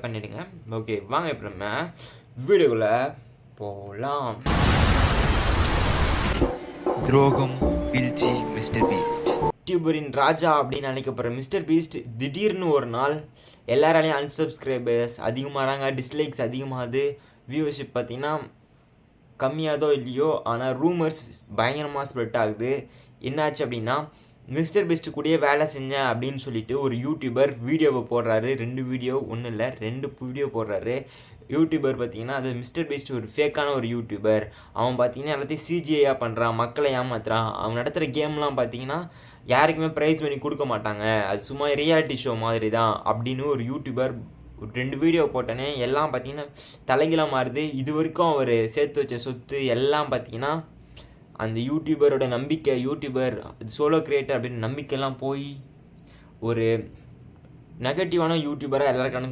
பண்ணிடுங்க. ஓகே, வாங்க இப்போ நம்ம வீடியோக்குள்ள போகலாம். துரோகம், வீழ்ச்சி, மிஸ்டர் பீஸ்ட். யூடியூபரின் ராஜா அப்படின்னு நினைக்கப்படுற மிஸ்டர் பீஸ்ட் திடீர்னு ஒரு நாள் எல்லாராலையும் அன்சப்ஸ்கிரைபர்ஸ் அதிகமாகறாங்க, டிஸ்லைக்ஸ் அதிகமாகுது, வியூவர்ஷிப் பார்த்தீங்கன்னா கம்மியாதோ இல்லையோ, ஆனால் ரூமர்ஸ் பயங்கரமாக ஸ்ப்ரெட் ஆகுது. என்னாச்சு அப்படின்னா, மிஸ்டர் பீஸ்ட் கூடயே வேலை செஞ்சேன் அப்படின்னு சொல்லிட்டு ஒரு யூடியூபர் வீடியோவை போடுறாரு. 2 வீடியோ, ஒன்றும் இல்லை 2 வீடியோ போடுறாரு. யூடியூபர் பார்த்தீங்கன்னா அது மிஸ்டர் பீஸ்ட் ஒரு ஃபேக்கான ஒரு யூடியூபர். அவன் பார்த்தீங்கன்னா எல்லாத்தையும் சிஜிஐயாக பண்ணுறான், மக்களை ஏமாத்துறான். அவன் நடத்துகிற கேம்லாம் பார்த்தீங்கன்னா யாருக்குமே ப்ரைஸ் பண்ணி கொடுக்க மாட்டாங்க, அது சும்மா ரியாலிட்டி ஷோ மாதிரி தான் அப்படின்னு ஒரு யூடியூபர் ஒரு 2 வீடியோ போட்டோன்னே எல்லாம் பார்த்தீங்கன்னா தலைகீழாக மாறுது. இது வரைக்கும் அவர் சேர்த்து வச்ச சொத்து எல்லாம் பார்த்தீங்கன்னா அந்த யூடியூபரோட நம்பிக்கை, யூடியூபர் சோலோ கிரியேட்டர் அப்படின்னு நம்பிக்கைலாம் போய் ஒரு நெகட்டிவான யூடியூபராக எல்லாருக்கும்